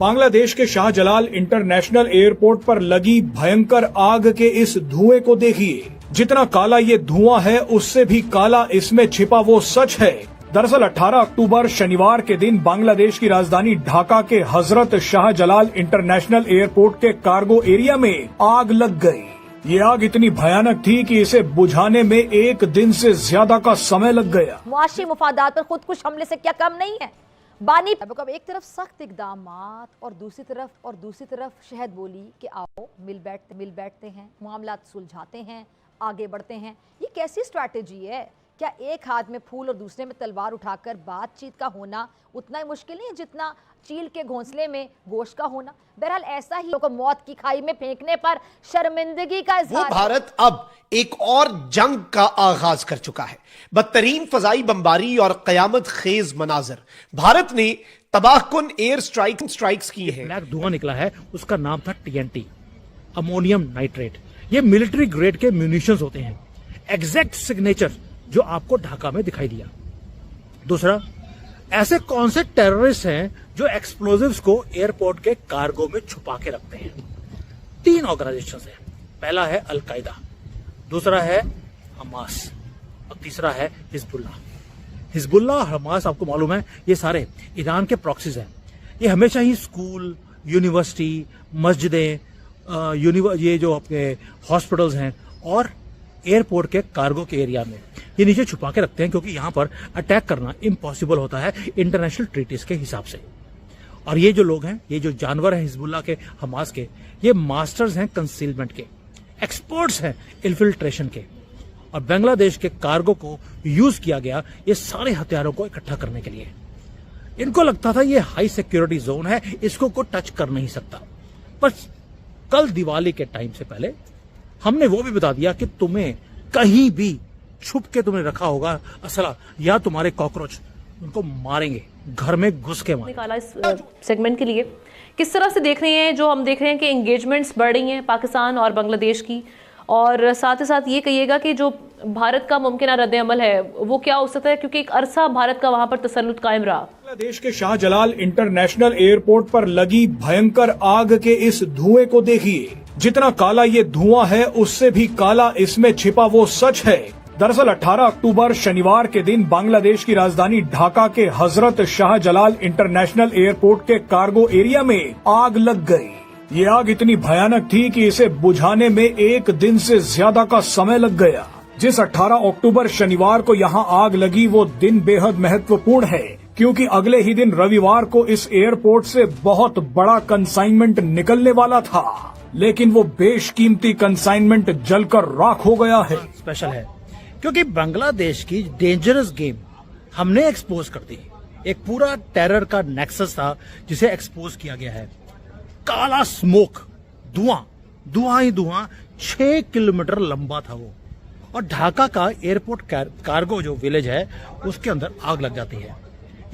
बांग्लादेश के Shahjalal international airport पर लगी भयंकर आग के इस धुएं को देखिए। जितना काला ये धुआं है उससे भी काला इसमें छिपा वो सच है। दरअसल 18 अक्टूबर शनिवार के दिन बांग्लादेश की राजधानी ढाका के हजरत शाहजलाल इंटरनेशनल एयरपोर्ट के कार्गो एरिया में आग लग गई। ये आग इतनी भयानक थी कि इसे बुझाने में एक दिन से ज्यादा का समय लग गया। मुआशी मुफादात पर खुदकुश हमले से क्या कम नहीं है। बानी अब एक तरफ सख्त इकदामात और दूसरी तरफ शहद बोली कि आओ मिल बैठते हैं, मामला सुलझाते हैं, आगे बढ़ते हैं। ये कैसी स्ट्रैटेजी है? क्या एक हाथ में फूल और दूसरे में तलवार उठाकर बातचीत का होना उतना ही मुश्किल नहीं है जितना चील के घोंसले में गोश्त का होना? बहरहाल ऐसा ही को मौत की खाई में फेंकने पर शर्मिंदगी का इज़हार। वो भारत अब एक और जंग का आगाज कर चुका है। बदतरीन फजाई बमबारी और कयामत खेज मनाजर। भारत ने तबाहकुन एयर स्ट्राइक्स की है। ब्लैक धुआं निकला है, उसका नाम था TNT, अमोनियम नाइट्रेट। ये मिलिट्री ग्रेड के म्यूनिशंस होते हैं। एग्जैक्ट सिग्नेचर जो आपको ढाका में दिखाई दिया। दूसरा, ऐसे कौन से टेररिस्ट हैं जो एक्सप्लोजिव्स को एयरपोर्ट के कार्गो में छुपा के रखते हैं? 3 ऑर्गेनाइजेशन है। पहला है अल-कायदा, दूसरा है हमास और तीसरा है हिजबुल्लाह। हमास आपको मालूम है ये सारे ईरान के प्रॉक्सीज हैं। ये हमेशा ही स्कूल, यूनिवर्सिटी, मस्जिदें, ये जो आपके हॉस्पिटल्स हैं और एयरपोर्ट के कार्गो के एरिया में ये नीचे छुपा के रखते हैं, क्योंकि यहां पर अटैक करना इम्पॉसिबल होता है इंटरनेशनल ट्रीटीज के हिसाब से। और ये जो लोग हैं, ये जो जानवर हैं हिजबुल्लाह के, हमास के, ये मास्टर्स हैं कंसीलमेंट के, एक्सपर्ट्स हैं इन्फिल्ट्रेशन के। और बांग्लादेश के कार्गो को यूज किया गया ये सारे हथियारों को इकट्ठा करने के लिए। इनको लगता था ये हाई सिक्योरिटी जोन है, इसको कोई टच कर नहीं सकता। पर कल दिवाली के टाइम से पहले हमने वो भी बता दिया कि तुम्हें कहीं भी छुप के तुमने रखा होगा असला या तुम्हारे कॉकरोच, उनको मारेंगे, घर में घुस के मारेंगे। निकाला इस सेगमेंट के लिए किस तरह से देख रहे हैं, जो हम देख रहे हैं कि एंगेजमेंट्स बढ़ रही हैं पाकिस्तान और बांग्लादेश की, और साथ ही साथ ये कहिएगा कि जो भारत का मुमकिन रद्द अमल है वो क्या हो सकता है, क्योंकि एक अरसा भारत का वहां पर तसल्लुत कायम रहा। बांग्लादेश के शाहजलाल इंटरनेशनल एयरपोर्ट पर लगी भयंकर आग के इस धुएं को देखिए। जितना काला ये धुआं है उससे भी काला इसमें छिपा वो सच है। दरअसल 18 अक्टूबर शनिवार के दिन बांग्लादेश की राजधानी ढाका के हजरत शाहजलाल इंटरनेशनल एयरपोर्ट के कार्गो एरिया में आग लग गई। ये आग इतनी भयानक थी कि इसे बुझाने में एक दिन से ज्यादा का समय लग गया। जिस 18 अक्टूबर शनिवार को यहाँ आग लगी वो दिन बेहद महत्वपूर्ण है, क्योंकि अगले ही दिन रविवार को इस एयरपोर्ट से बहुत बड़ा कंसाइनमेंट निकलने वाला था, लेकिन वो बेशकीमती कंसाइनमेंट जलकर राख हो गया है। स्पेशल है क्योंकि बांग्लादेश की डेंजरस गेम हमने एक्सपोज कर दी। एक पूरा टेरर का नेक्सस था जिसे एक्सपोज किया गया है। काला स्मोक, धुआं ही धुआं 6 किलोमीटर लंबा था वो। और ढाका का एयरपोर्ट कार्गो जो विलेज है उसके अंदर आग लग जाती है।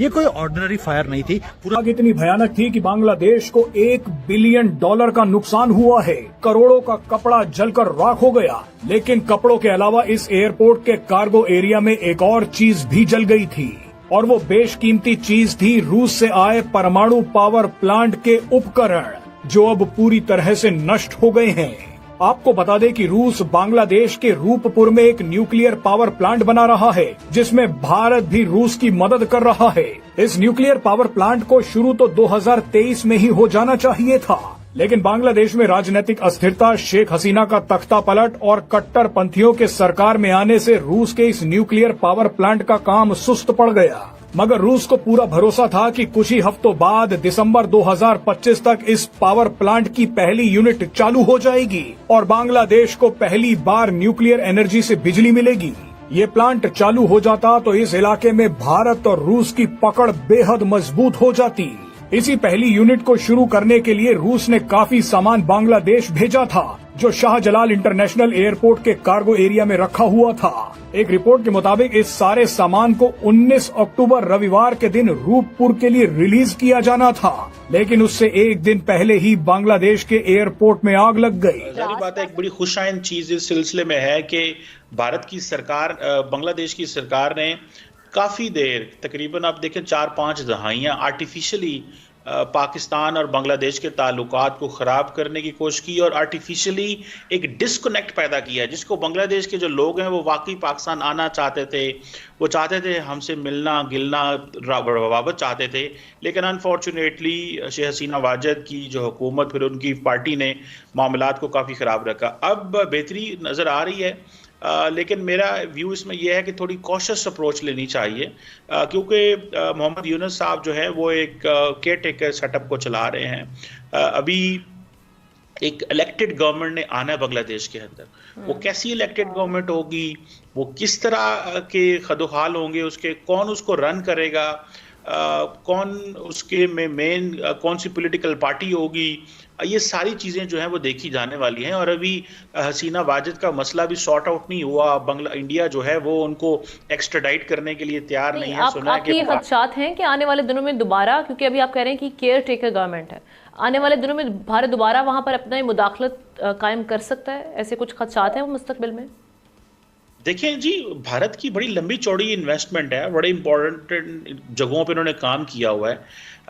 ये कोई ऑर्डिनरी फायर नहीं थी। पूरा आग इतनी भयानक थी कि बांग्लादेश को $1 बिलियन का नुकसान हुआ है। करोड़ों का कपड़ा जलकर राख हो गया। लेकिन कपड़ों के अलावा इस एयरपोर्ट के कार्गो एरिया में एक और चीज भी जल गई थी, और वो बेशकीमती चीज थी रूस से आए परमाणु पावर प्लांट के उपकरण, जो अब पूरी तरह से नष्ट हो गए हैं। आपको बता दें कि रूस बांग्लादेश के रूपपुर में एक न्यूक्लियर पावर प्लांट बना रहा है, जिसमें भारत भी रूस की मदद कर रहा है। इस न्यूक्लियर पावर प्लांट को शुरू तो 2023 में ही हो जाना चाहिए था, लेकिन बांग्लादेश में राजनीतिक अस्थिरता, शेख हसीना का तख्ता पलट और कट्टरपंथियों के सरकार में आने से रूस के इस न्यूक्लियर पावर प्लांट का काम सुस्त पड़ गया। मगर रूस को पूरा भरोसा था कि कुछ ही हफ्तों बाद दिसंबर 2025 तक इस पावर प्लांट की पहली यूनिट चालू हो जाएगी और बांग्लादेश को पहली बार न्यूक्लियर एनर्जी से बिजली मिलेगी। ये प्लांट चालू हो जाता तो इस इलाके में भारत और रूस की पकड़ बेहद मजबूत हो जाती। इसी पहली यूनिट को शुरू करने के लिए रूस ने काफी सामान बांग्लादेश भेजा था, जो शाहजलाल इंटरनेशनल एयरपोर्ट के कार्गो एरिया में रखा हुआ था। एक रिपोर्ट के मुताबिक इस सारे सामान को 19 अक्टूबर रविवार के दिन रूपपुर के लिए रिलीज किया जाना था, लेकिन उससे एक दिन पहले ही बांग्लादेश के एयरपोर्ट में आग लग गई। जारी बात है, एक बड़ी खुशाइन चीज इस सिलसिले में है कि भारत की सरकार, बांग्लादेश की सरकार ने काफी देर, तकरीबन आप देखें 4-5 दहाइयां आर्टिफिशियली पाकिस्तान और बांग्लादेश के ताल्लुकात को ख़राब करने की कोशिश की और आर्टिफिशियली एक डिस्कनेक्ट पैदा किया है, जिसको बांग्लादेश के जो लोग हैं वो वाकई पाकिस्तान आना चाहते थे, वो चाहते थे हमसे मिलना गिलना रवाबत चाहते थे, लेकिन अनफॉर्चुनेटली शेख हसीना वाजिद की जो हुकूमत फिर उनकी पार्टी ने मामलात को काफ़ी ख़राब रखा। अब बेहतरी नज़र आ रही है, लेकिन मेरा व्यू इसमें यह है कि थोड़ी कॉशियस अप्रोच लेनी चाहिए, क्योंकि मोहम्मद यूनुस साहब जो है वो एक केयर टेकर सेटअप को चला रहे हैं। अभी एक इलेक्टेड गवर्नमेंट ने आना है बांग्लादेश के अंदर, वो कैसी इलेक्टेड गवर्नमेंट होगी, वो किस तरह के खदोहाल होंगे उसके, कौन उसको रन करेगा, कौन उसके में मेन कौन सी पॉलिटिकल पार्टी होगी, ये सारी चीज़ें जो हैं वो देखी जाने वाली हैं। और अभी हसीना वाजिद का मसला भी सॉर्ट आउट नहीं हुआ, इंडिया जो है वो उनको एक्स्ट्राडाइट करने के लिए तैयार नहीं है। सुना आपके खदशात हैं कि आने वाले दिनों में दोबारा, क्योंकि अभी आप कह रहे हैं कि केयर टेकर गवर्नमेंट है, आने वाले दिनों में भारत दोबारा वहां पर अपना मुदाखलत कायम कर सकता है, ऐसे कुछ खदशात हैं वो मुस्तकबिल में? देखिए जी, भारत की बड़ी लंबी चौड़ी इन्वेस्टमेंट है, बड़े इंपॉर्टेंट जगहों पे उन्होंने काम किया हुआ है,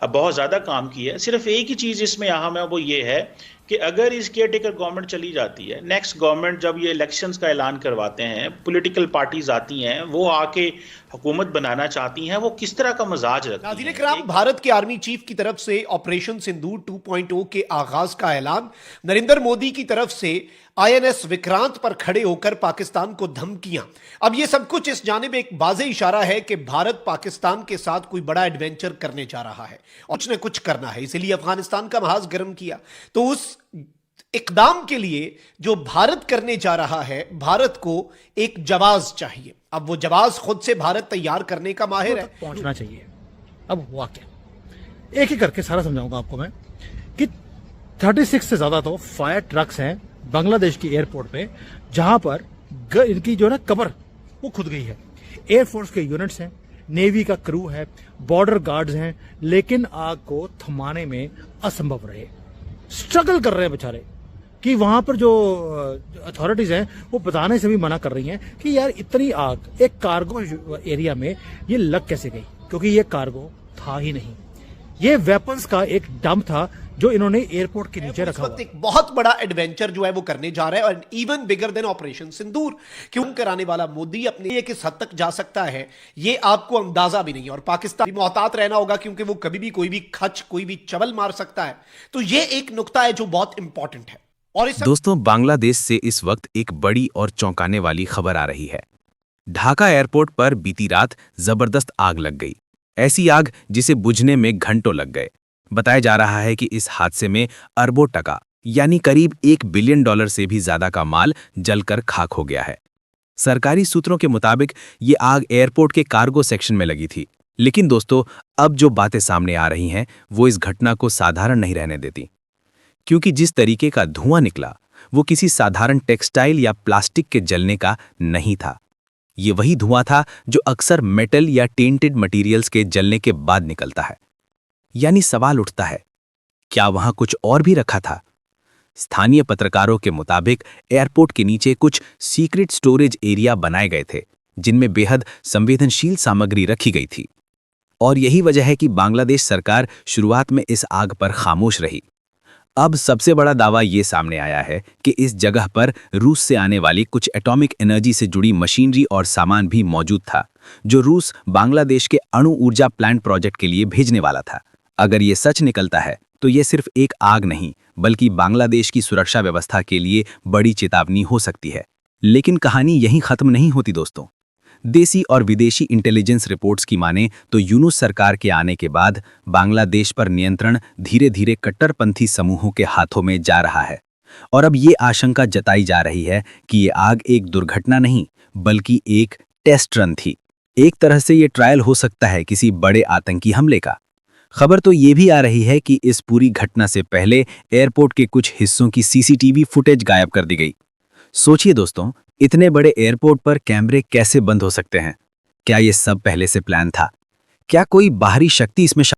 बहुत ज़्यादा काम किया है। सिर्फ एक ही चीज़ इसमें अहम है, वो ये है कि अगर इस केयर टेकर गवर्नमेंट चली जाती है, नेक्स्ट गवर्नमेंट जब ये इलेक्शंस का ऐलान करवाते हैं, पॉलिटिकल पार्टीज आती हैं, वो आके हुकूमत बनाना चाहती हैं, वो किस तरह का मजाज रखती हैं। नाज़रीन किराम, भारत के आर्मी चीफ की तरफ से ऑपरेशन सिंदूर 2.0 के आगाज का ऐलान, नरेंद्र मोदी की तरफ से INS विक्रांत पर खड़े होकर पाकिस्तान को धमकियां। अब यह सब कुछ इस जानिब एक वाज़े इशारा है कि भारत पाकिस्तान के साथ कोई बड़ा एडवेंचर करने जा रहा है और कुछ न कुछ करना है, इसलिए अफगानिस्तान का महाज गर्म किया। तो उस इकदाम के लिए जो भारत करने जा रहा है, भारत को एक जवाब चाहिए। अब वो जवाब खुद से भारत तैयार करने का माहिर है, पहुंचना चाहिए। अब हुआ क्या, एक ही करके सारा समझाऊंगा आपको मैं कि 36 से ज्यादा तो फायर ट्रक्स हैं बांग्लादेश की एयरपोर्ट पे, जहां पर इनकी जो है ना कबर वो खुद गई है। एयरफोर्स के यूनिट्स हैं, नेवी का क्रू है, बॉर्डर गार्ड्स हैं, लेकिन आग को थमाने में असंभव रहे, स्ट्रगल कर रहे हैं बेचारे, कि वहां पर जो अथॉरिटीज हैं वो बताने से भी मना कर रही हैं कि यार इतनी आग एक कार्गो एरिया में ये लग कैसे गई, क्योंकि ये कार्गो था ही नहीं, ये वेपन्स का एक डंप था जो इन्होंने एयरपोर्ट के नीचे रखा हुआ। एक बहुत बड़ा एडवेंचर जो है वो करने जा रहा है, और इवन बिगर देन ऑपरेशन सिंदूर। क्यों कराने वाला मोदी अपने लिए किस हद तक जा सकता है ये आपको अंदाजा भी नहीं है, और पाकिस्तान भी मोहतात रहना होगा, क्योंकि वो कभी भी कोई भी खच, कोई भी चवल मार सकता है। तो ये एक नुक्ता है जो बहुत इंपॉर्टेंट है। और दोस्तों, बांग्लादेश से इस वक्त एक बड़ी और चौंकाने वाली खबर आ रही है। ढाका एयरपोर्ट पर बीती रात जबरदस्त आग लग गई, ऐसी आग जिसे बुझने में घंटों लग गए। बताया जा रहा है कि इस हादसे में अरबों टका यानी करीब $1 बिलियन से भी ज्यादा का माल जलकर खाक हो गया है। सरकारी सूत्रों के मुताबिक ये आग एयरपोर्ट के कार्गो सेक्शन में लगी थी। लेकिन दोस्तों, अब जो बातें सामने आ रही हैं वो इस घटना को साधारण नहीं रहने देती, क्योंकि जिस तरीके का धुआं निकला वो किसी साधारण टेक्सटाइल या प्लास्टिक के जलने का नहीं था। ये वही धुआं था जो अक्सर मेटल या टेंटेड मटेरियल्स के जलने के बाद निकलता है। यानी सवाल उठता है, क्या वहां कुछ और भी रखा था? स्थानीय पत्रकारों के मुताबिक एयरपोर्ट के नीचे कुछ सीक्रेट स्टोरेज एरिया बनाए गए थे, जिनमें बेहद संवेदनशील सामग्री रखी गई थी। और यही वजह है कि बांग्लादेश सरकार शुरुआत में इस आग पर खामोश रही। अब सबसे बड़ा दावा ये सामने आया है कि इस जगह पर रूस से आने वाली कुछ एटॉमिक एनर्जी से जुड़ी मशीनरी और सामान भी मौजूद था, जो रूस बांग्लादेश के अणु ऊर्जा प्लांट प्रोजेक्ट के लिए भेजने वाला था। अगर ये सच निकलता है तो ये सिर्फ एक आग नहीं, बल्कि बांग्लादेश की सुरक्षा व्यवस्था के लिए बड़ी चेतावनी हो सकती है। लेकिन कहानी यहीं खत्म नहीं होती दोस्तों। देसी और विदेशी इंटेलिजेंस रिपोर्ट्स की माने तो यूनुस सरकार के आने के बाद बांग्लादेश पर नियंत्रण धीरे धीरे कट्टरपंथी समूहों के हाथों में जा रहा है। और अब ये आशंका जताई जा रही है कि ये आग एक दुर्घटना नहीं, बल्कि एक टेस्ट रन थी। एक तरह से ये ट्रायल हो सकता है किसी बड़े आतंकी हमले का। खबर तो ये भी आ रही है कि इस पूरी घटना से पहले एयरपोर्ट के कुछ हिस्सों की CCTV फुटेज गायब कर दी गई। सोचिए दोस्तों, इतने बड़े एयरपोर्ट पर कैमरे कैसे बंद हो सकते हैं? क्या ये सब पहले से प्लान था? क्या कोई बाहरी शक्ति इसमें